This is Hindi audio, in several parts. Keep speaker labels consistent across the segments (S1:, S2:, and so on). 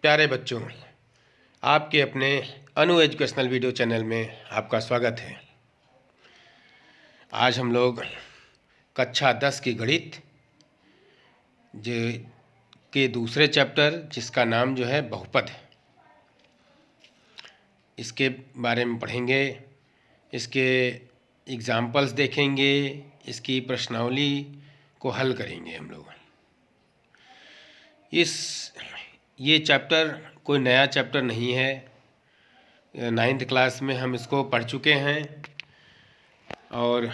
S1: प्यारे बच्चों, आपके अपने अनु एजुकेशनल वीडियो चैनल में आपका स्वागत है। आज हम लोग कक्षा 10 की गणित जो के दूसरे चैप्टर जिसका नाम जो है बहुपद है, इसके बारे में पढ़ेंगे। इसके एग्जाम्पल्स देखेंगे, इसकी प्रश्नावली को हल करेंगे हम लोग। ये चैप्टर कोई नया चैप्टर नहीं है। 9th क्लास में हम इसको पढ़ चुके हैं और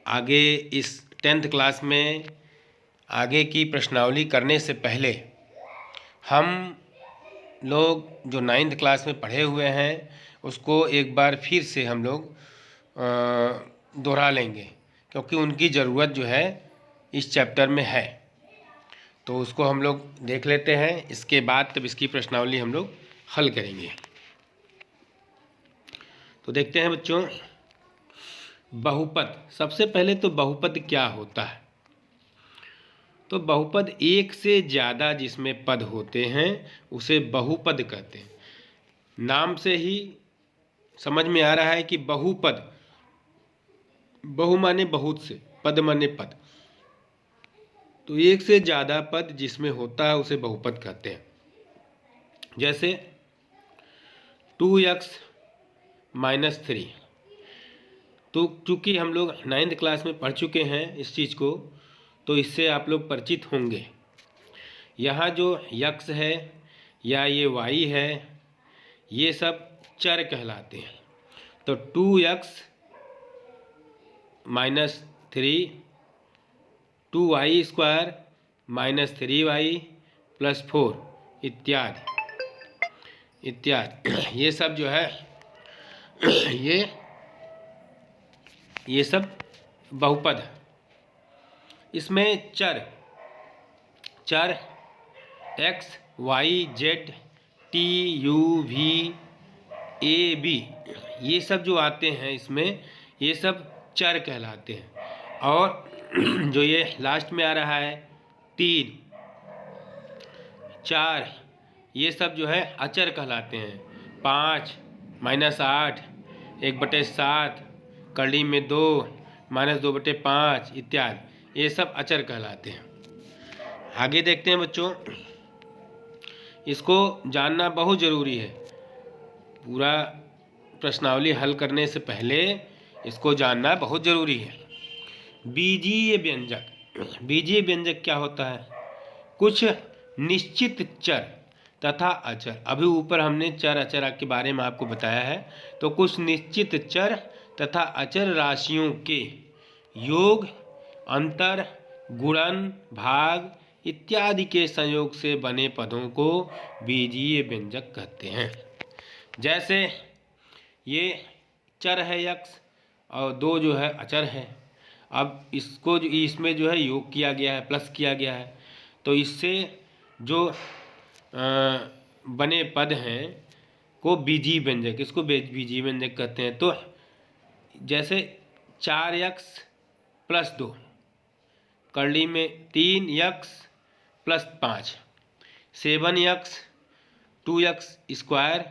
S1: आगे इस 10th क्लास में आगे की प्रश्नावली करने से पहले हम लोग जो 9th क्लास में पढ़े हुए हैं उसको एक बार फिर से हम लोग दोहरा लेंगे, क्योंकि उनकी ज़रूरत जो है इस चैप्टर में है। तो उसको हम लोग देख लेते हैं, इसके बाद तब इसकी प्रश्नावली हम लोग हल करेंगे। तो देखते हैं बच्चों, बहुपद। सबसे पहले तो बहुपद क्या होता है? तो बहुपद एक से ज़्यादा जिसमें पद होते हैं उसे बहुपद कहते हैं। नाम से ही समझ में आ रहा है कि बहुपद, बहु माने बहुत से, पद माने पद। तो एक से ज़्यादा पद जिसमें होता है उसे बहुपद कहते हैं। जैसे 2x - 3। तो चूँकि हम लोग 9th क्लास में पढ़ चुके हैं इस चीज़ को, तो इससे आप लोग परिचित होंगे। यहाँ जो x है या ये y है, ये सब चर कहलाते हैं। तो 2x - 3, 2y² - 3y + 4 इत्यादि इत्यादि। ये सब जो है ये सब बहुपद है। इसमें चर x, y, z, t, u, v, a, b ये सब जो आते हैं इसमें, ये सब चर कहलाते हैं। और जो ये लास्ट में आ रहा है 3, 4, ये सब जो है अचर कहलाते हैं। 5 - 8, 1/7, कड़ी में 2 -2/5 इत्यादि, ये सब अचर कहलाते हैं। आगे देखते हैं बच्चों, इसको जानना बहुत ज़रूरी है। पूरा प्रश्नावली हल करने से पहले इसको जानना बहुत ज़रूरी है। बीजीय व्यंजक। बीजीय व्यंजक क्या होता है? कुछ निश्चित चर तथा अचर। अभी ऊपर हमने चर अचर के बारे में आपको बताया है। तो कुछ निश्चित चर तथा अचर राशियों के योग, अंतर, गुणन, भाग इत्यादि के संयोग से बने पदों को बीजीय व्यंजक कहते हैं। जैसे ये चर है x और 2 जो है अचर है। अब इसको इसमें जो है योग किया गया है, प्लस किया गया है, तो इससे जो बने पद हैं को बीजीय व्यंजक, इसको बीजीय व्यंजक कहते हैं। तो जैसे 4x + 2, कड़ी में 3x + 5, 7x, 2x²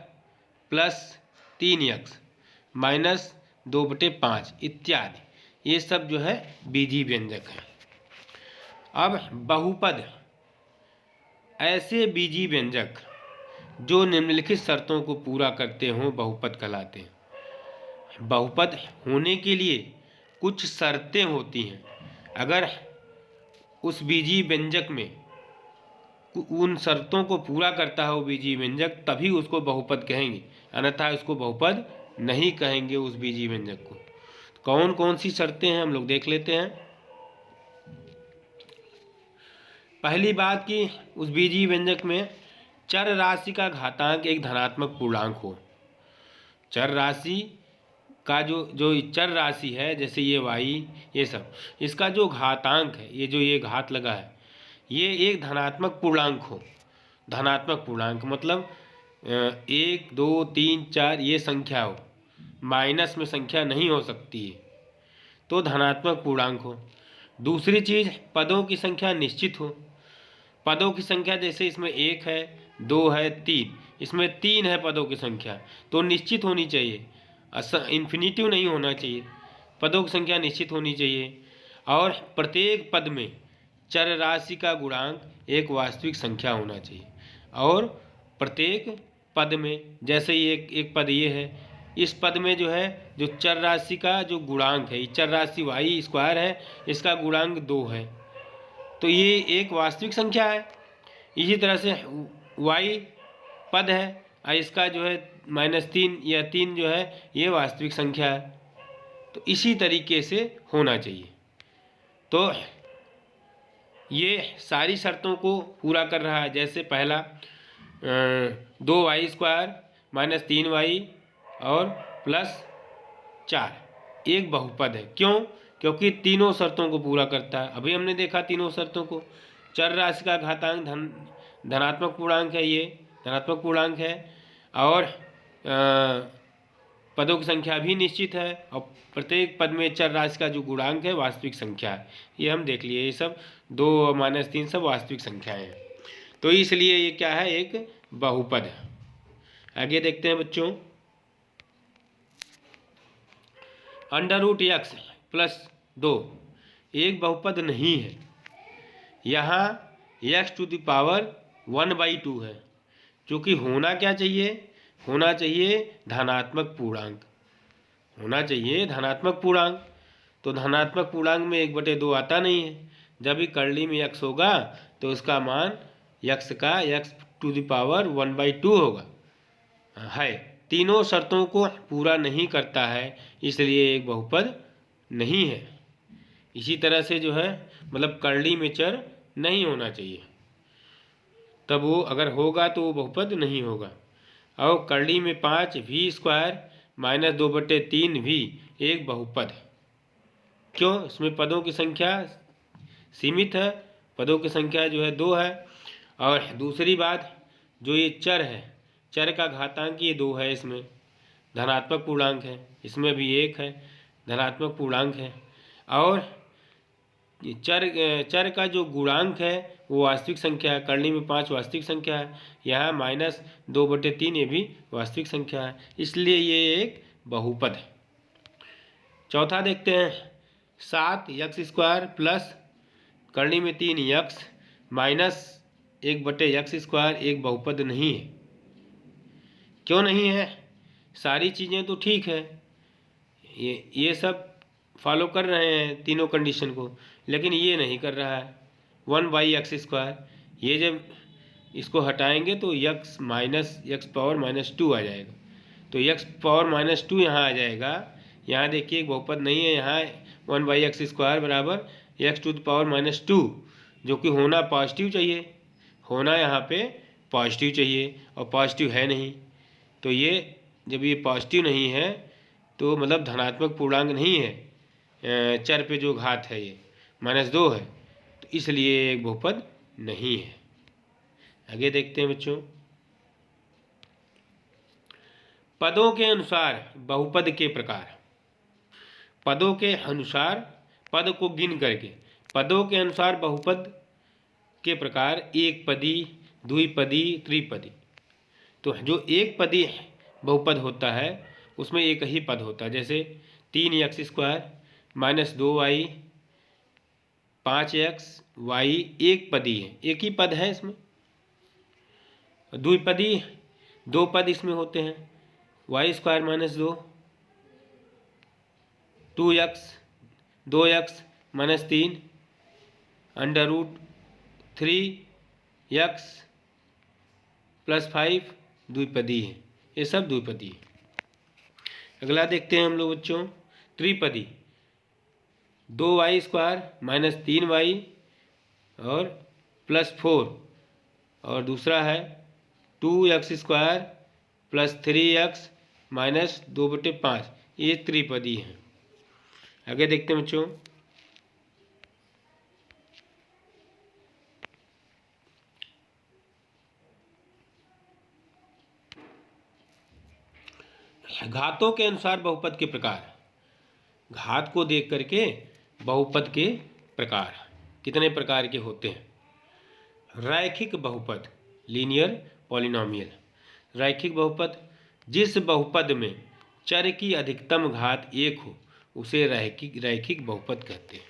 S1: + 3x -2/5 इत्यादि, ये सब जो है बीजीय व्यंजक है। अब बहुपद, ऐसे बीजीय व्यंजक जो निम्नलिखित शर्तों को पूरा करते हों बहुपद कहलाते हैं। बहुपद होने के लिए कुछ शर्तें होती हैं। अगर उस बीजीय व्यंजक में उन शर्तों को पूरा करता है वो बीजीय व्यंजक, तभी उसको बहुपद कहेंगे, अन्यथा उसको बहुपद नहीं कहेंगे उस बीजीय व्यंजक को। कौन कौन सी शर्तें हैं हम लोग देख लेते हैं। पहली बात कि उस बीजीय व्यंजक में चर राशि का घातांक एक धनात्मक पूर्णांक हो। चर राशि का जो चर राशि है, जैसे ये y, ये सब, इसका जो घातांक है, ये जो ये घात लगा है, ये एक धनात्मक पूर्णांक हो। धनात्मक पूर्णांक मतलब 1, 2, 3, 4 ये संख्या हो, माइनस में संख्या नहीं हो सकती है, तो धनात्मक पूर्णांक हो। दूसरी चीज़, पदों की संख्या निश्चित हो। पदों की संख्या जैसे इसमें 1 है, 2 है 3, इसमें 3 है पदों की संख्या, तो निश्चित होनी चाहिए, इन्फिनिटिव नहीं होना चाहिए, पदों की संख्या निश्चित होनी चाहिए। और प्रत्येक पद में चर राशि का गुणांक एक वास्तविक संख्या होना चाहिए। और प्रत्येक पद में, जैसे ये एक पद ये है, इस पद में जो है जो चर राशि का जो गुणांक है, चर राशि वाई स्क्वायर है, इसका गुणांक 2 है, तो ये एक वास्तविक संख्या है। इसी तरह से वाई पद है और इसका जो है -3 या 3 जो है ये वास्तविक संख्या है। तो इसी तरीके से होना चाहिए। तो ये सारी शर्तों को पूरा कर रहा है। जैसे पहला 2y² -3y और +4 एक बहुपद है। क्यों? क्योंकि तीनों शर्तों को पूरा करता है। अभी हमने देखा तीनों शर्तों को। चर राशि का घातांक धनात्मक पूर्णांक है, ये धनात्मक पूर्णांक है, और पदों की संख्या भी निश्चित है, और प्रत्येक पद में चर राशि का जो गुणांक है वास्तविक संख्या है। ये हम देख लिए, ये सब 2 और -3 सब वास्तविक संख्याएं हैं। तो इसलिए ये क्या है, एक बहुपद है। आगे देखते हैं बच्चों, √x + 2 एक बहुपद नहीं है। यहाँ x⁴ 1/2 है, क्योंकि होना क्या चाहिए, होना चाहिए धनात्मक पूर्णांक, होना चाहिए धनात्मक पूर्णांक। तो धनात्मक पूर्णांक में 1/2 आता नहीं है। जब भी कर्ली में x होगा तो उसका मान x का x⁴ 1/2 होगा। है, तीनों शर्तों को पूरा नहीं करता है, इसलिए एक बहुपद नहीं है। इसी तरह से जो है मतलब कर्ली में चर नहीं होना चाहिए, तब वो अगर होगा तो वो बहुपद नहीं होगा। और कर्ली में 5v² -2/3 भी एक बहुपद है। क्यों? इसमें पदों की संख्या सीमित है, पदों की संख्या जो है 2 है। और दूसरी बात, जो ये चर है, चर का घातांक ये 2 है, इसमें धनात्मक पूर्णांक है, इसमें भी 1 है, धनात्मक पूर्णांक है। और चर का जो गुणांक है वो वास्तविक संख्या है। कर्ली में 5 वास्तविक संख्या है, यहाँ -2/3 ये भी वास्तविक संख्या है, इसलिए ये एक बहुपद है। चौथा देखते हैं, 7x² प्लस कर्ली में 3x -1/x² एक बहुपद नहीं है। क्यों नहीं है? सारी चीज़ें तो ठीक है, ये सब फॉलो कर रहे हैं तीनों कंडीशन को, लेकिन ये नहीं कर रहा है। 1/x², ये जब इसको हटाएंगे तो x -x⁻² आ जाएगा, तो x⁻² यहाँ आ जाएगा। यहाँ देखिए एक बहुपद नहीं है, यहाँ 1/x² बराबर x⁻², जो कि होना पॉजिटिव चाहिए, होना यहाँ पे पॉजिटिव चाहिए, और पॉजिटिव है नहीं। तो ये जब ये पॉजिटिव नहीं है तो मतलब धनात्मक पूर्णांक नहीं है, चर पे जो घात है ये -2 है, तो इसलिए एक बहुपद नहीं है। आगे देखते हैं बच्चों, पदों के अनुसार बहुपद के प्रकार। पदों के अनुसार, पद को गिन करके पदों के अनुसार बहुपद के प्रकार: एक पदी, द्विपदी, त्रिपदी। तो जो एक पदी बहुपद होता है उसमें एक ही पद होता है, जैसे 3x² -2y 5x y एक पदी है, एक ही पद है इसमें। द्विपदी 2 पद इसमें होते हैं, y² -2 2x 2x -3 √3x +5 द्विपदी है, ये सब द्विपदी है। अगला देखते हैं हम लोग बच्चों, त्रिपदी 2y² -3y और +4, और दूसरा है 2x² +3x -2/5, ये त्रिपदी है। आगे देखते हैं बच्चों, घातों के अनुसार बहुपद के प्रकार। घात को देख करके बहुपद के प्रकार कितने प्रकार के होते हैं। रैखिक बहुपद, लीनियर पॉलिनोमियल। रैखिक बहुपद, जिस बहुपद में चर की अधिकतम घात 1 हो उसे रैखिक बहुपद कहते हैं।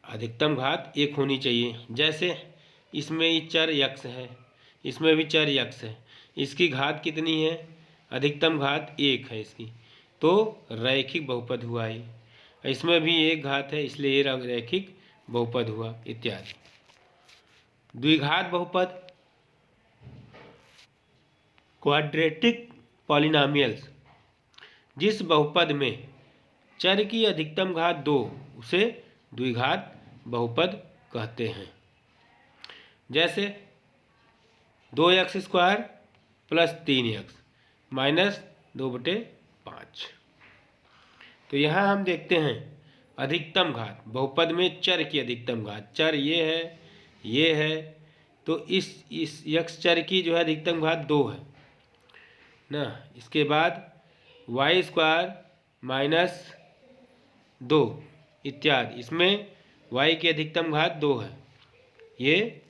S1: अधिकतम घात 1 होनी चाहिए। जैसे इसमें ही चर यक्स है, इसमें भी चर यक्स है, इसकी घात कितनी है? अधिकतम घात 1 है इसकी, तो रैखिक बहुपद हुआ ये। इसमें भी एक घात है, इसलिए ये रैखिक बहुपद हुआ, इत्यादि। द्विघात बहुपद, क्वाड्रेटिक पॉलिनोमियल्स, जिस बहुपद में चर की अधिकतम घात 2 उसे द्विघात बहुपद कहते हैं। जैसे 2x² + 3x -2/5। तो यहाँ हम देखते हैं अधिकतम घात, बहुपद में चर की अधिकतम घात, चर ये है, तो इस यक्स चर की जो है अधिकतम घात 2 है ना। इसके बाद y² - 2 इत्यादि, इसमें y की अधिकतम घात 2 है, ये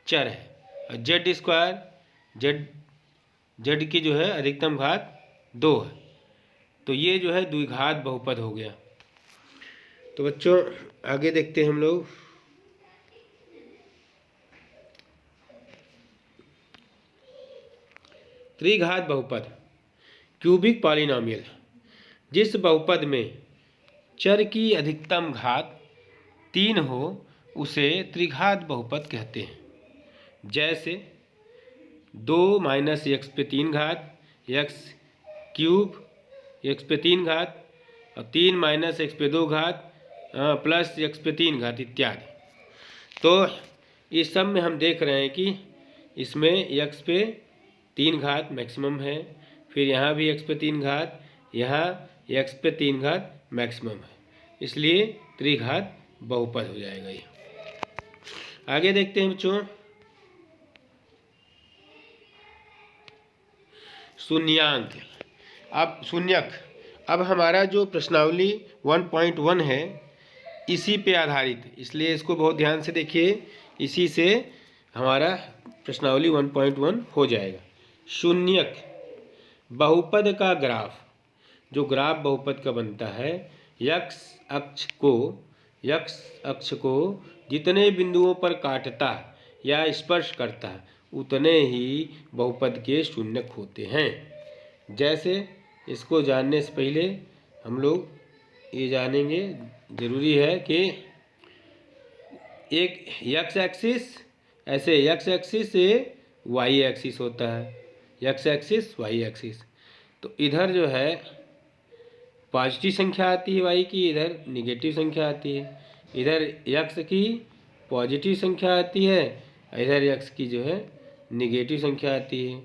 S1: चर है। और z की जो है अधिकतम घात 2 है, तो ये जो है द्विघात बहुपद हो गया। तो बच्चों आगे देखते हैं हम लोग। त्रिघात बहुपद, क्यूबिक पॉलिनोमियल, जिस बहुपद में चर की अधिकतम घात 3 हो उसे त्रिघात बहुपद कहते हैं। जैसे 2 - x³ x³ x³ और 3 - x² प्लस x³ इत्यादि। तो इस सब में हम देख रहे हैं कि इसमें x³ मैक्सिमम है, फिर यहाँ भी x³, यहाँ x³ मैक्सिमम है, इसलिए त्रिघात बहुपद हो जाएगा ये। आगे देखते हैं बच्चों, शून्यांक। अब शून्यक, अब हमारा जो प्रश्नावली 1.1 है इसी पे आधारित, इसलिए इसको बहुत ध्यान से देखिए, इसी से हमारा प्रश्नावली 1.1 हो जाएगा। शून्यक बहुपद का ग्राफ, जो ग्राफ बहुपद का बनता है, यक्स अक्ष को जितने बिंदुओं पर काटता या स्पर्श करता है उतने ही बहुपद के शून्यक होते हैं। जैसे इसको जानने से पहले हम लोग ये जानेंगे, ज़रूरी है कि एक एक्स एक्सिस, ऐसे एक्स एक्सिस से वाई एक्सिस होता है, एक्स एक्सिस वाई एक्सिस। तो इधर जो है पॉजिटिव संख्या आती है वाई की, इधर निगेटिव संख्या आती है। इधर एक्स की पॉजिटिव संख्या आती है, इधर एक्स की जो है निगेटिव संख्या आती है।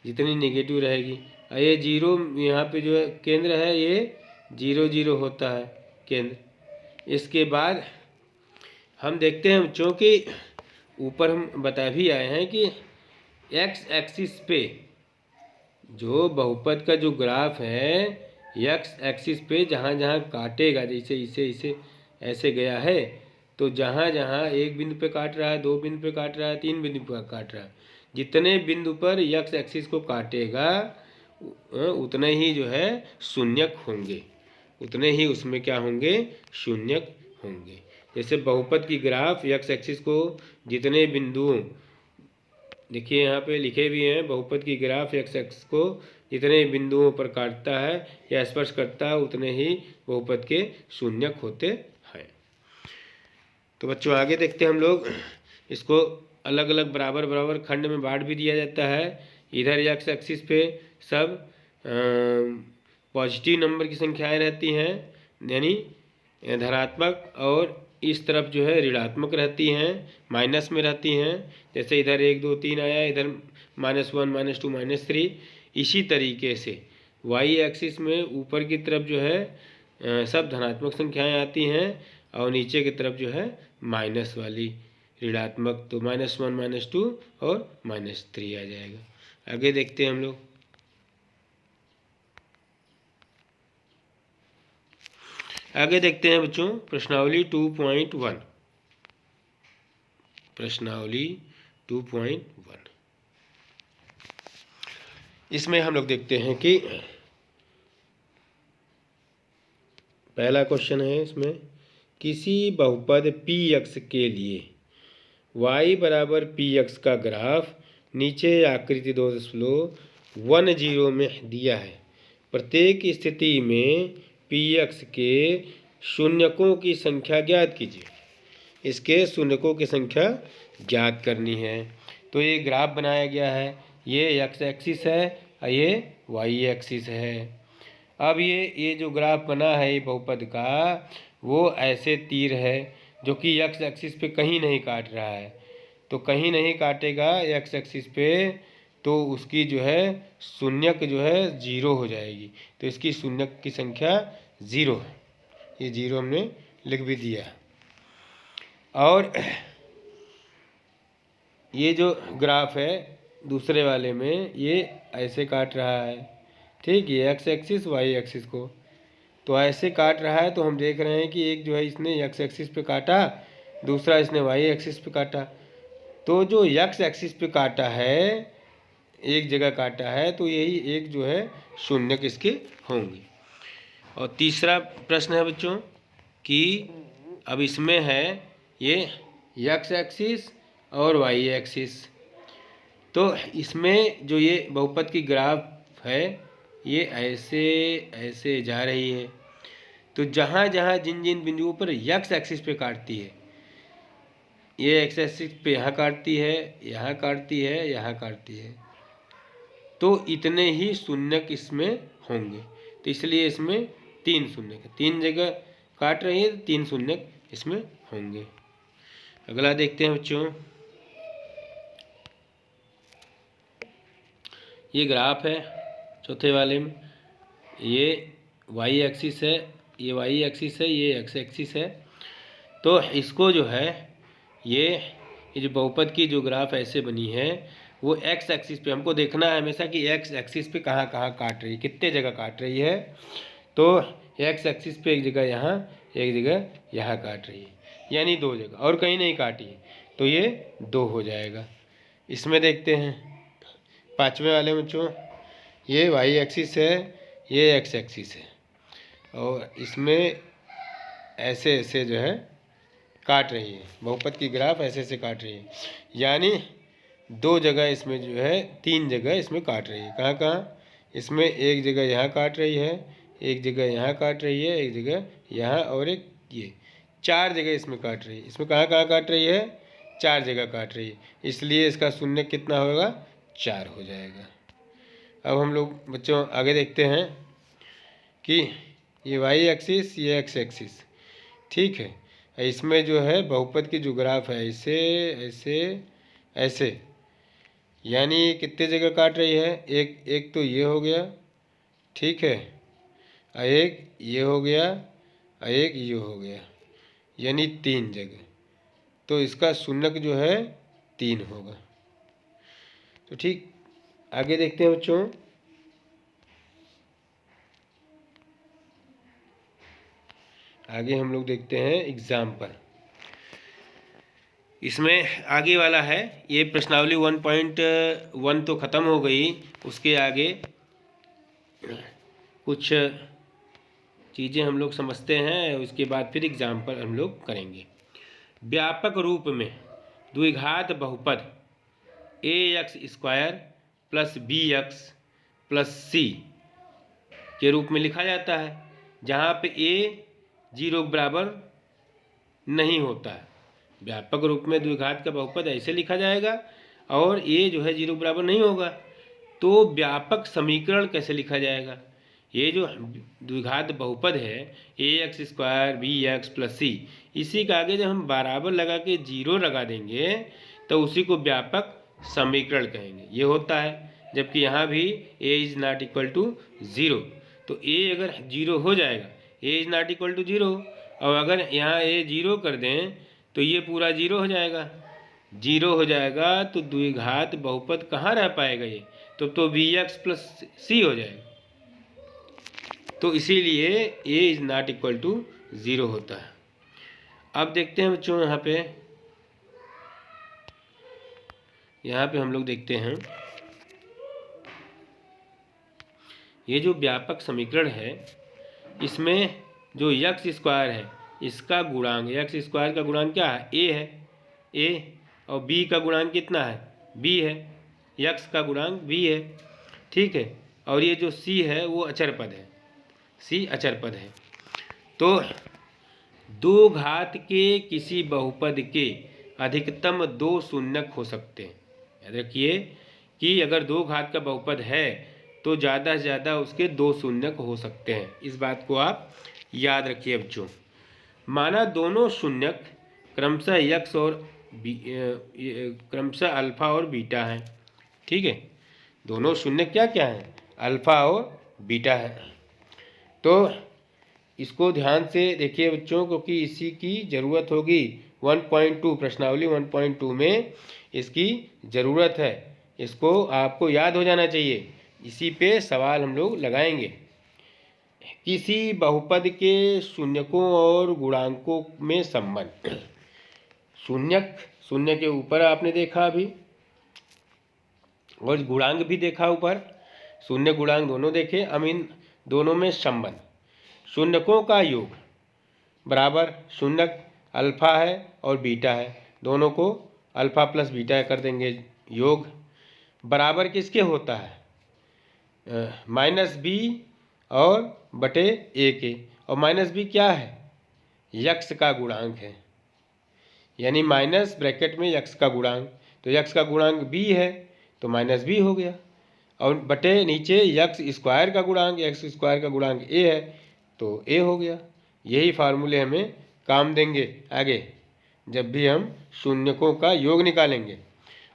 S1: जितनी निगेटिव रहेगी, और ये जीरो यहाँ पे जो है केंद्र है, ये 0 0 होता है केंद्र। इसके बाद हम देखते हैं बच्चों कि ऊपर हम बता भी आए हैं कि एक्स एक्सिस पे जो बहुपद का जो ग्राफ है, एक्स एक्सिस पे जहाँ जहाँ काटेगा, जैसे इसे ऐसे गया है, तो जहाँ जहाँ एक बिंदु पे काट रहा है, 2 बिंदु पे काट रहा है, 3 बिंदु पे काट रहा है, जितने बिंदु पर एक्स एक्सिस को काटेगा उतने ही जो है शून्यक होंगे, उतने ही उसमें क्या होंगे, शून्यक होंगे। जैसे बहुपद की ग्राफ एक्स एक्सिस को जितने बिंदुओं, देखिए यहाँ पे लिखे भी हैं, बहुपद की ग्राफ एक्स एक्सिस को जितने बिंदुओं पर काटता है या स्पर्श करता है उतने ही बहुपद के शून्यक होते हैं। तो बच्चों आगे देखते हैं हम लोग, इसको अलग अलग बराबर बराबर खंड में बांट भी दिया जाता है। इधर एक्स एक्सिस पे सब पॉजिटिव नंबर की संख्याएं रहती हैं, यानी धनात्मक, और इस तरफ जो है ऋणात्मक रहती हैं, माइनस में रहती हैं। जैसे इधर 1 2 3 आया, इधर -1 -2 -3। इसी तरीके से वाई एक्सिस में ऊपर की तरफ जो है सब धनात्मक संख्याएं आती हैं, और नीचे की तरफ जो है माइनस वाली ऋणात्मक, तो -1 -2 और -3 आ जाएगा। आगे देखते हैं हम लोग। आगे देखते हैं बच्चों प्रश्नावली 2.1। प्रश्नावली 2.1 इसमें हम लोग देखते हैं कि पहला क्वेश्चन है इसमें, किसी बहुपद पी एक्स के लिए y बराबर पी एक्स का ग्राफ नीचे आकृति 2.10 में दिया है। प्रत्येक स्थिति में पी एक्स के शून्यकों की संख्या ज्ञात कीजिए। इसके शून्यकों की संख्या ज्ञात करनी है। तो ये ग्राफ बनाया गया है, ये एक्स एक्सिस है और ये वाई एक्सिस है। अब ये जो ग्राफ बना है ये बहुपद का, वो ऐसे तीर है जो कि एक्स एक्सिस पे कहीं नहीं काट रहा है। तो कहीं नहीं काटेगा एक्स एक्सिस पे, तो उसकी जो है शून्यक जो है 0 हो जाएगी। तो इसकी शून्यक की संख्या 0 है। ये 0 हमने लिख भी दिया। और ये जो ग्राफ है दूसरे वाले में, ये ऐसे काट रहा है, ठीक है, एक्स एक्सिस वाई एक्सिस को। तो ऐसे काट रहा है, तो हम देख रहे हैं कि एक जो है इसने एक्स एक्सिस पे काटा, दूसरा इसने वाई एक्सिस पे काटा। तो जो एक्स एक्सिस पे काटा है, एक जगह काटा है, तो यही एक जो है शून्यक इसके होंगे। और तीसरा प्रश्न है बच्चों कि अब इसमें है ये एक्स एक्सिस और वाई एक्सिस। तो इसमें जो ये बहुपद की ग्राफ है ये ऐसे ऐसे जा रही है। तो जहाँ जहाँ जिन जिन बिंदुओं पर एक्स एक्सिस पे काटती है, ये एक्स एक्सिस पे यहाँ काटती है, यहाँ काटती है, यहाँ काटती है, तो इतने ही शून्यक इसमें होंगे। तो इसलिए इसमें 3 शून्यक है, 3 जगह काट रही है तो 3 शून्यक इसमें होंगे। अगला देखते हैं बच्चों, ये ग्राफ है चौथे वाले में, ये वाई एक्सिस है, ये वाई एक्सिस है, ये एक्स एक्सिस है। तो इसको जो है ये जो बहुपद की जो ग्राफ ऐसे बनी है, वो एक्स एक्सिस पे हमको देखना है हमेशा कि एक्स एक्सिस पे कहाँ कहाँ काट रही है, कितने जगह काट रही है। तो एक्स एक्सिस पे एक जगह यहाँ, एक जगह यहाँ काट रही है, यानी 2 जगह, और कहीं नहीं काटी है, तो ये 2 हो जाएगा। इसमें देखते हैं 5वें वाले में बच्चों, ये वाई एक्सिस है, ये एक्स एक्सिस है, और इसमें ऐसे ऐसे जो है काट रही है, बहुपद की ग्राफ ऐसे ऐसे काट रही है, यानी 2 जगह इसमें जो है, 3 जगह इसमें काट रही है। कहाँ कहाँ? इसमें एक जगह यहाँ काट रही है, एक जगह यहाँ काट रही है, एक जगह यहाँ, और एक ये 4 जगह इसमें काट रही है। इसमें कहाँ कहाँ काट रही है? 4 जगह काट रही है, इसलिए इसका शून्य कितना होगा? 4 हो जाएगा। अब हम लोग बच्चों आगे देखते हैं कि ये वाई एक्सिस, ये एक्स एक्सिस, ठीक है। इसमें जो है बहुपद की जो ग्राफ है ऐसे ऐसे ऐसे, यानी कितने जगह काट रही है? एक तो ये हो गया, ठीक है, एक ये हो गया, एक ये हो गया, यानी 3 जगह। तो इसका शून्यक जो है 3 होगा। तो ठीक, आगे देखते हैं बच्चों, आगे हम लोग देखते हैं एग्जाम्पल। इसमें आगे वाला है, ये प्रश्नावली 1.1 तो ख़त्म हो गई, उसके आगे कुछ चीज़ें हम लोग समझते हैं, उसके बाद फिर एग्जाम्पल हम लोग करेंगे। व्यापक रूप में द्विघात बहुपद ax² + bx + c के रूप में लिखा जाता है, जहाँ पे a 0 के बराबर नहीं होता है। व्यापक रूप में द्विघात का बहुपद ऐसे लिखा जाएगा, और a जो है 0 के बराबर नहीं होगा। तो व्यापक समीकरण कैसे लिखा जाएगा? ये जो द्विघात बहुपद है ax² bx + c, इसी के आगे जब हम बराबर लगा के 0 लगा देंगे तो उसी को व्यापक समीकरण कहेंगे। ये होता है, जबकि यहाँ भी a ≠ 0, तो a अगर 0 हो जाएगा, a ≠ 0, और अगर यहाँ a 0 कर दें तो ये पूरा 0 हो जाएगा। 0 हो जाएगा तो द्विघात बहुपद कहाँ रह पाएगा ये? तो bx + c हो जाएगा। तो इसीलिए a ≠ 0 होता है। अब देखते हैं बच्चों, यहाँ पे हम लोग देखते हैं ये जो व्यापक समीकरण है इसमें जो यक्स स्क्वायर है इसका गुणांक, यक्स स्क्वायर का गुणांक क्या है, ए है, ए, और बी का गुणांक कितना है, बी है, यक्स का गुणांक बी है, ठीक है। और ये जो सी है वो अचर पद है, सी अचर पद है। तो दो घात के किसी बहुपद के अधिकतम दो शून्यक हो सकते हैं। याद रखिए कि अगर दो घात का बहुपद है तो ज़्यादा से ज़्यादा उसके दो शून्यक हो सकते हैं। इस बात को आप याद रखिए बच्चों। माना दोनों शून्यक क्रमशः यक्स और क्रमशः अल्फा और बीटा हैं, ठीक है। दोनों शून्यक क्या क्या हैं, अल्फा और बीटा है। तो इसको ध्यान से देखिए बच्चों, क्योंकि इसी की ज़रूरत होगी 1.2 प्रश्नावली 1.2 में इसकी ज़रूरत है। इसको आपको याद हो जाना चाहिए, इसी पे सवाल हम लोग लगाएंगे। किसी बहुपद के शून्यकों और गुणांकों में संबंध। शून्यक, शून्य के ऊपर आपने देखा अभी, और गुणांक भी देखा ऊपर, शून्य गुणांक दोनों देखे। अब इन दोनों में संबंध, शून्यकों का योग बराबर शून्यक अल्फा है और बीटा है, दोनों को अल्फा प्लस बीटा कर देंगे योग, बराबर किसके होता है, माइनस बी और बटे ए के। और माइनस बी क्या है, यक्स का गुणांक है, यानी माइनस ब्रैकेट में यक्स का गुणांक, तो यक्स का गुणांक बी है तो माइनस बी हो गया, और बटे नीचे यक्स स्क्वायर का गुणांक, यक्स स्क्वायर का गुणांक ए है तो ए हो गया। यही फार्मूले हमें काम देंगे आगे जब भी हम शून्यकों का योग निकालेंगे।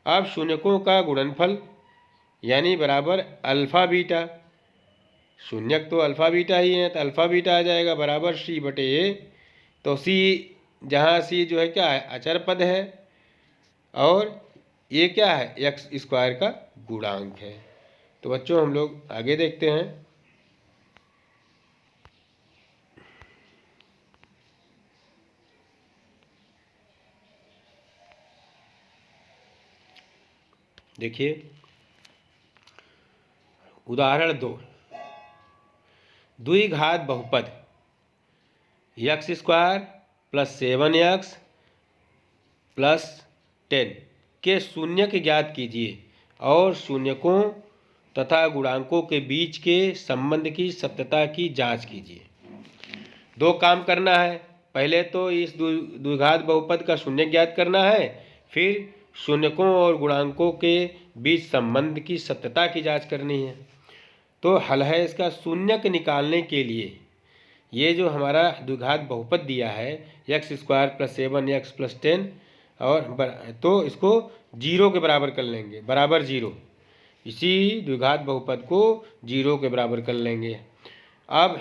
S1: अब शून्यकों का गुणनफल यानी बराबर अल्फ़ा बीटा, शून्यक तो अल्फ़ा बीटा ही है तो अल्फ़ा बीटा आ जाएगा बराबर सी बटे ए। तो सी, जहाँ सी जो है क्या है, अचर पद है, और ये क्या है, एक्स स्क्वायर का गुणांक है। तो बच्चों हम लोग आगे देखते हैं। देखिए उदाहरण 2, द्विघात बहुपद x square plus 7x plus 10 के शून्यक ज्ञात कीजिए और शून्यकों तथा गुणांकों के बीच के संबंध की सत्यता की जांच कीजिए। दो काम करना है, पहले तो इस द्विघात बहुपद का शून्य ज्ञात करना है, फिर शून्यकों और गुणांकों के बीच संबंध की सत्यता की जांच करनी है। तो हल है इसका, शून्यक निकालने के लिए ये जो हमारा द्विघात बहुपद दिया है x square plus 7x plus 10, और तो इसको जीरो के बराबर कर लेंगे, बराबर जीरो, इसी द्विघात बहुपद को जीरो के बराबर कर लेंगे। अब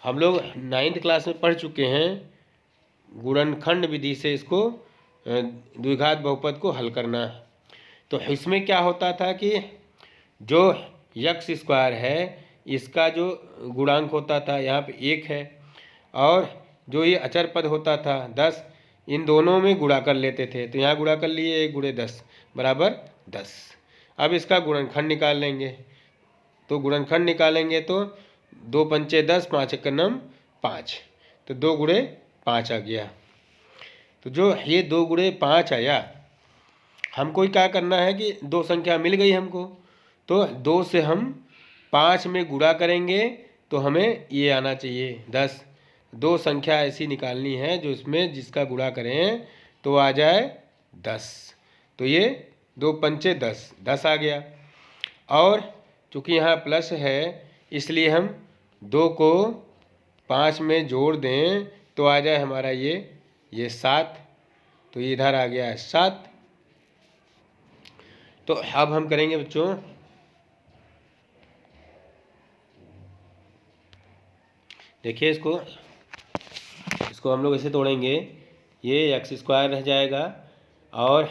S1: हम लोग 9th क्लास में पढ़ चुके हैं गुणनखंड विधि से इसको द्विघात बहुपद को हल करना। तो इसमें क्या होता था कि जो यक्स स्क्वायर है इसका जो गुणांक होता था यहाँ पे 1 है, और जो ये अचर पद होता था 10, इन दोनों में गुणा कर लेते थे, तो यहाँ गुणा कर लिए 1 गुणे 10 बराबर 10। अब इसका गुणनखंड निकाल लेंगे, तो गुणनखंड निकालेंगे तो 2 पंचे 10, 5 एक नम 5, तो 2 गुणे 5 आ गया। तो जो ये 2 गुणे 5 आया, हमको क्या करना है कि दो संख्या मिल गई हमको, तो 2 से हम 5 में गुणा करेंगे तो हमें ये आना चाहिए 10। दो संख्या ऐसी निकालनी है जो इसमें जिसका गुणा करें तो आ जाए 10। तो ये 2 पंचे 10, 10 आ गया, और चूँकि यहाँ प्लस है इसलिए हम 2 को 5 में जोड़ दें तो आ जाए हमारा ये 7, तो ये इधर आ गया है 7। तो अब हम करेंगे बच्चों, देखिए इसको हम लोग ऐसे तोड़ेंगे, ये एक्स स्क्वायर रह जाएगा, और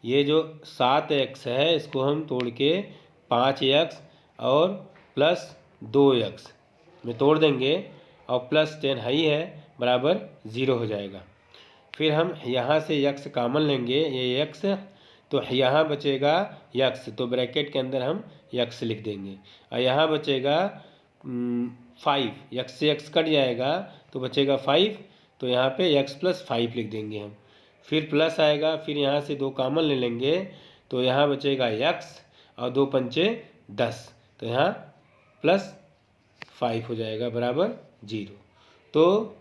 S1: ये जो 7x है इसको हम तोड़ के 5x और प्लस 2x में तोड़ देंगे, और प्लस 10 है ही है बराबर 0 हो जाएगा। फिर हम यहाँ से x कामन लेंगे, ये x तो यहाँ बचेगा यक्स, तो ब्रैकेट के अंदर हम यक्स लिख देंगे। और यहाँ बचेगा 5, यक्स से यक्स कट जाएगा तो बचेगा 5, तो यहाँ पे यक्स प्लस 5 लिख देंगे हम। फिर प्लस आएगा, फिर यहाँ से 2 कॉमन ले लेंगे तो यहाँ बचेगा यक्स और 2 पंचे 10, तो यहाँ प्लस 5 हो जाएगा बराबर 0। तो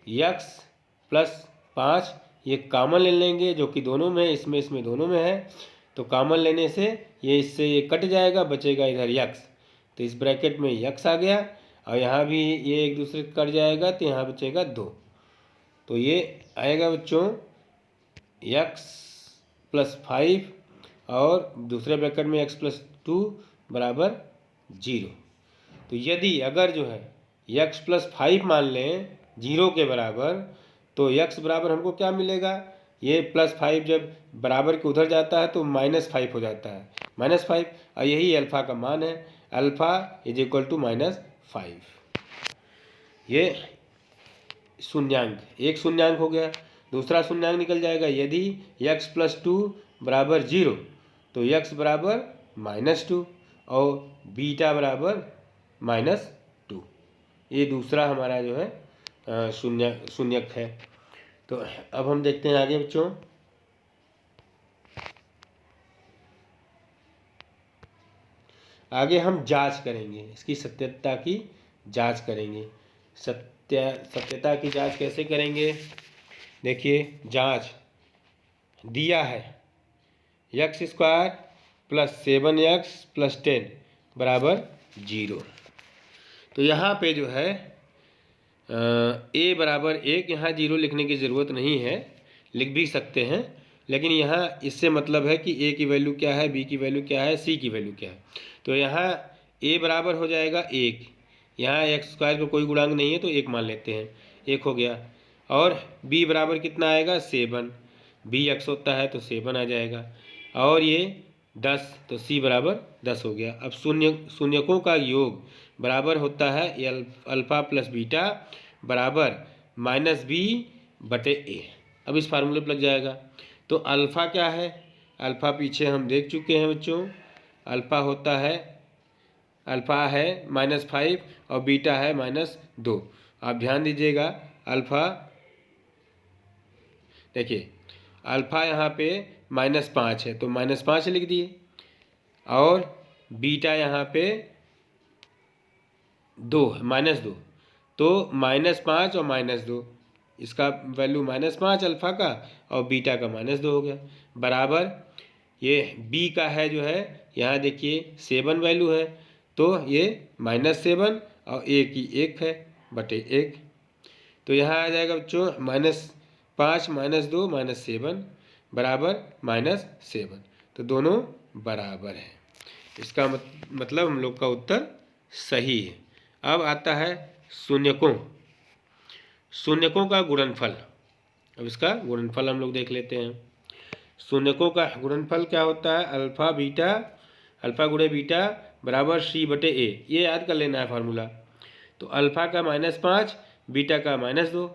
S1: यक्स प्लस 5 ये कॉमन ले लेंगे जो कि दोनों में, इसमें दोनों में है, तो कॉमन लेने से ये इससे ये कट जाएगा, बचेगा इधर यक्स, तो इस ब्रैकेट में यक्स आ गया और यहाँ भी ये एक दूसरे कट जाएगा तो यहाँ बचेगा 2। तो ये आएगा बच्चों यक्स प्लस 5 और दूसरे ब्रैकेट में यक्स प्लस 2 बराबर 0। तो यदि अगर जो है यक्स प्लस 5 मान लें 0 के बराबर, तो यक्स बराबर हमको क्या मिलेगा, ये प्लस 5 जब बराबर के उधर जाता है तो -5 हो जाता है, -5, और यही अल्फ़ा का मान है, अल्फ़ा इज इक्वल टू -5। ये शून्यांक, एक शून्यांक हो गया। दूसरा शून्यांक निकल जाएगा, यदि यक्स प्लस 2 बराबर 0 तो यक्स बराबर -2 और बीटा बराबर -2। ये दूसरा हमारा जो है शून्यक है। तो अब हम देखते हैं आगे बच्चों। आगे हम जांच करेंगे, इसकी सत्यता की जांच करेंगे। सत्यता की जांच कैसे करेंगे, देखिए जांच दिया है x square plus 7x plus 10 बराबर 0। तो यहाँ पे जो है a बराबर 1, यहाँ 0 लिखने की ज़रूरत नहीं है, लिख भी सकते हैं, लेकिन यहाँ इससे मतलब है कि a की वैल्यू क्या है, b की वैल्यू क्या है, c की वैल्यू क्या है। तो यहाँ a बराबर हो जाएगा 1, यहाँ एक्स स्क्वायर का कोई गुणांक नहीं है तो 1 मान लेते हैं, 1 हो गया। और b बराबर कितना आएगा 7, b x होता है तो 7 आ जाएगा, और ये 10, तो c बराबर 10 हो गया। अब शून्यकों का योग बराबर होता है अल्फ़ा प्लस बीटा बराबर -b/a। अब इस फार्मूले पर लग जाएगा। तो अल्फ़ा क्या है, अल्फ़ा पीछे हम देख चुके हैं बच्चों, अल्फ़ा होता है, अल्फ़ा है -5 और बीटा है -2। आप ध्यान दीजिएगा, अल्फ़ा देखिए अल्फ़ा यहाँ पे -5 है तो -5 लिख दिए, और बीटा यहाँ पे 2 है, -2, तो -5 और -2, इसका वैल्यू -5 अल्फ़ा का और बीटा का -2 हो गया, बराबर ये b का है जो है, यहाँ देखिए 7 वैल्यू है तो ये -7 और a की 1 है बटे 1। तो यहाँ आ जाएगा बच्चों -5 -2 -7 बराबर -7, तो दोनों बराबर है। इसका मतलब हम लोग का उत्तर सही है। अब आता है शून्यकों का गुणनफल। अब इसका गुणनफल हम लोग देख लेते हैं। शून्यकों का गुणनफल क्या होता है, अल्फ़ा गुणे बीटा बराबर c/a, ये याद कर लेना है फार्मूला। तो अल्फ़ा का -5 बीटा का -2,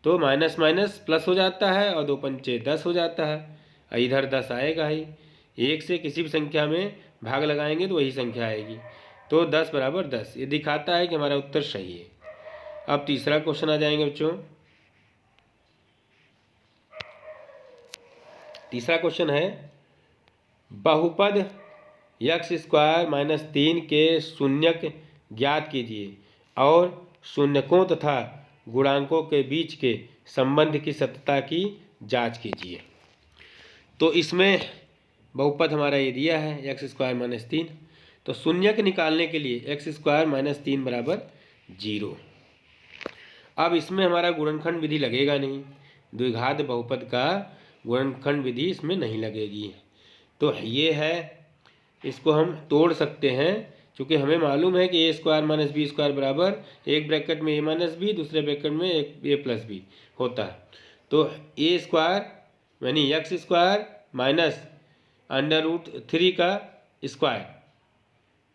S1: तो माइनस माइनस प्लस हो जाता है और 2 पंचे 10 हो जाता है, इधर 10 आएगा ही, 1 से किसी भी संख्या में भाग लगाएंगे तो वही संख्या आएगी, तो 10 बराबर 10, ये दिखाता है कि हमारा उत्तर सही है। अब तीसरा क्वेश्चन आ जाएंगे बच्चों। तीसरा क्वेश्चन है, बहुपद x² - 3 के शून्यक ज्ञात कीजिए और शून्यकों तथा गुणांकों के बीच के संबंध की सत्यता की जांच कीजिए। तो इसमें बहुपद हमारा ये दिया है x² - 3, तो शून्यक निकालने के लिए x² - 3 बराबर 0। अब इसमें हमारा गुणनखंड विधि लगेगा नहीं, द्विघात बहुपद का गुणनखंड विधि इसमें नहीं लगेगी। तो ये है, इसको हम तोड़ सकते हैं, क्योंकि हमें मालूम है कि a² - b² बराबर एक ब्रैकेट में a - b, दूसरे ब्रैकेट में a + b होता है। तो a² यानी x² माइनस √3 का स्क्वायर,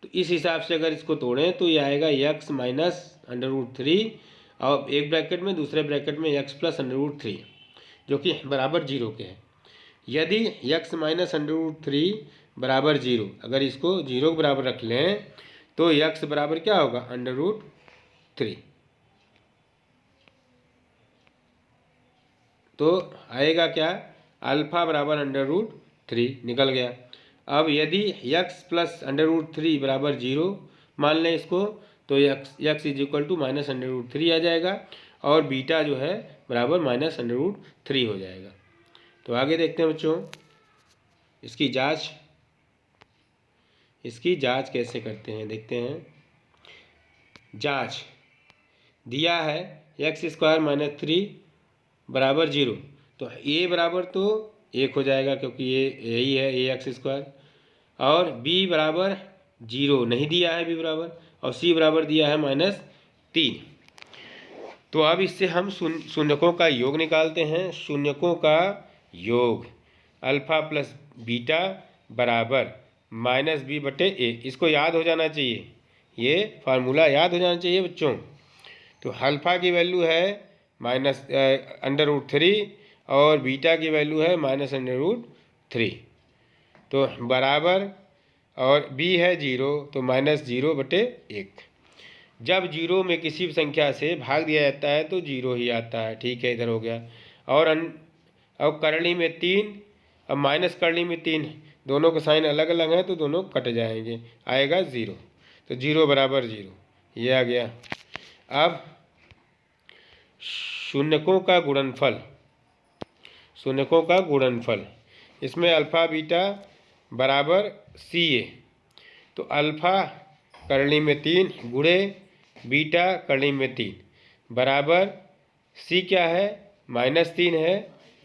S1: तो इस हिसाब से अगर इसको तोड़ें तो ये आएगा x माइनस √3 और एक ब्रैकेट में, दूसरे ब्रैकेट में x + √3 जो कि बराबर 0 के है। यदि x माइनस √3 बराबर 0, अगर इसको 0 के बराबर रख लें तो x बराबर क्या होगा, √3। तो आएगा क्या, अल्फ़ा बराबर √3 निकल गया। अब यदि x प्लस √3 बराबर 0 मान लें इसको, तो x is equal to minus √3 आ जाएगा और बीटा जो है बराबर माइनस √3 हो जाएगा। तो आगे देखते हैं बच्चों, इसकी जांच कैसे करते हैं, देखते हैं। जांच दिया है x² माइनस 3 बराबर 0, तो a बराबर तो 1 हो जाएगा क्योंकि ये यही है ax², और b बराबर 0 नहीं दिया है b बराबर, और c बराबर दिया है -3। तो अब इससे हम शून्यकों का योग निकालते हैं। शून्यकों का योग अल्फ़ा प्लस बीटा बराबर -b/a। इसको याद हो जाना चाहिए, ये फार्मूला याद हो जाना चाहिए बच्चों। तो अल्फ़ा की वैल्यू है √3 और बीटा की वैल्यू है -√3। तो बराबर, और b है 0, तो -0/1। जब 0 में किसी भी संख्या से भाग दिया जाता है तो 0 ही आता है। ठीक है, इधर हो गया। और अब करली में 3, अब माइनस करली में 3, दोनों का साइन अलग अलग है तो दोनों कट जाएंगे, आएगा 0। तो 0 बराबर 0 ये आ गया। अब शून्यकों का गुणनफल, इसमें अल्फ़ा बीटा बराबर CA। तो अल्फ़ा करली में 3 गुणे बीटा करली में 3 बराबर C क्या है, -3 है,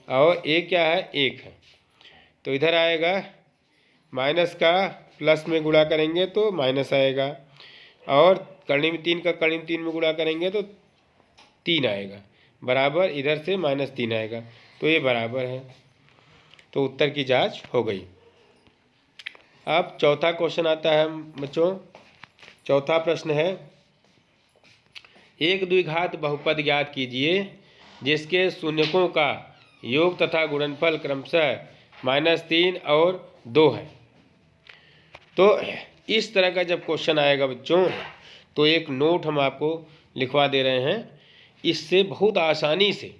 S1: और A क्या है, 1 है। तो इधर आएगा माइनस का प्लस में गुणा करेंगे तो माइनस आएगा, और करली में 3 का करली में 3 में गुणा करेंगे तो 3 आएगा, बराबर इधर से -3 आएगा, तो ये बराबर है। तो उत्तर की जांच हो गई। अब चौथा क्वेश्चन आता है बच्चों। चौथा प्रश्न है, एक द्विघात बहुपद ज्ञात कीजिए जिसके शून्यकों का योग तथा गुणनफल क्रमशः -3 और 2 है। तो इस तरह का जब क्वेश्चन आएगा बच्चों, तो एक नोट हम आपको लिखवा दे रहे हैं। इससे बहुत आसानी से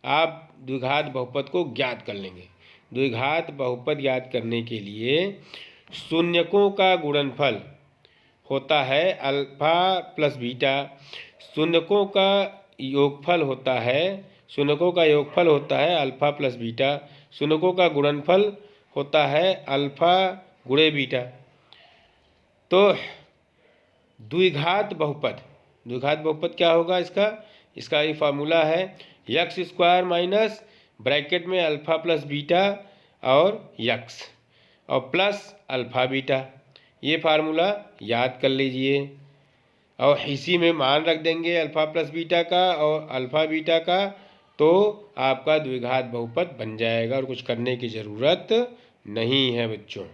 S1: आप द्विघात बहुपद को ज्ञात कर लेंगे। द्विघात बहुपद ज्ञात करने के लिए शून्यकों का गुणनफल होता है अल्फ़ा प्लस बीटा, शून्यकों का योगफल होता है अल्फ़ा प्लस बीटा, शून्यकों का गुणनफल होता है अल्फ़ा गुणे बीटा। तो द्विघात बहुपद क्या होगा इसका ये फार्मूला है x² माइनस ब्रैकेट में अल्फ़ा प्लस बीटा और x और प्लस अल्फ़ा बीटा। ये फार्मूला याद कर लीजिए, और इसी में मान रख देंगे अल्फ़ा प्लस बीटा का और अल्फ़ा बीटा का, तो आपका द्विघात बहुपद बन जाएगा और कुछ करने की ज़रूरत नहीं है बच्चों।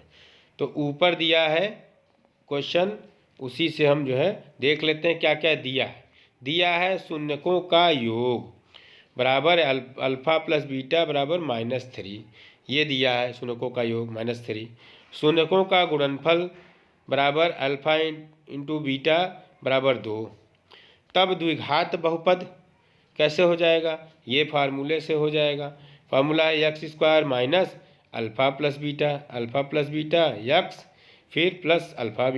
S1: तो ऊपर दिया है क्वेश्चन, उसी से हम जो है देख लेते हैं क्या क्या दिया है। शून्यकों का योग बराबर अल्फ़ा प्लस बीटा बराबर -3, ये दिया है शून्यकों का योग -3। शून्यकों का गुणनफल बराबर अल्फ़ा इंटू बीटा बराबर 2। तब द्विघात बहुपद कैसे हो जाएगा, ये फार्मूले से हो जाएगा। फार्मूला है x² minus alpha plus beta x फिर प्लस अल्फ़ा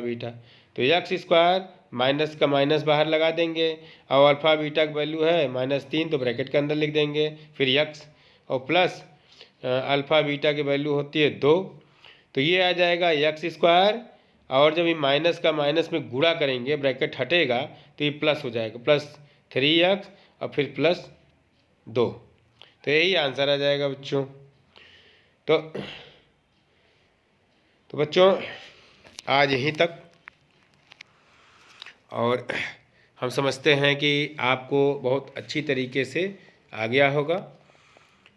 S1: बीटा। तो x² माइनस का माइनस बाहर लगा देंगे, और अल्फ़ा बीटा की वैल्यू है -3, तो ब्रैकेट के अंदर लिख देंगे, फिर x और प्लस अल्फ़ा बीटा की वैल्यू होती है 2, तो ये आ जाएगा x², और जब ये माइनस का माइनस में गुणा करेंगे ब्रैकेट हटेगा तो ये प्लस हो जाएगा, +3x और फिर +2। तो यही आंसर आ जाएगा बच्चों। तो बच्चों आज यहीं तक, और हम समझते हैं कि आपको बहुत अच्छी तरीके से आ गया होगा,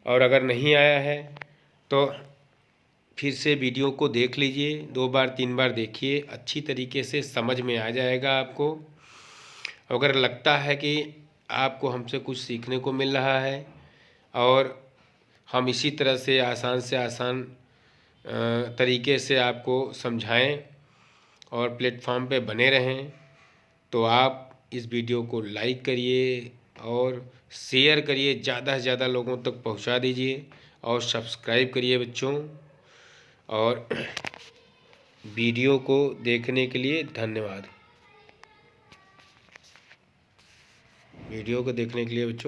S1: और अगर नहीं आया है तो फिर से वीडियो को देख लीजिए, 2 बार 3 बार देखिए, अच्छी तरीके से समझ में आ जाएगा आपको। अगर लगता है कि आपको हमसे कुछ सीखने को मिल रहा है और हम इसी तरह से आसान तरीके से आपको समझाएं और प्लेटफॉर्म पे बने रहें। तो आप इस वीडियो को लाइक करिए और शेयर करिए, ज़्यादा से ज़्यादा लोगों तक पहुंचा दीजिए और सब्सक्राइब करिए बच्चों। और वीडियो को देखने के लिए धन्यवाद। वीडियो को देखने के लिए बच्चों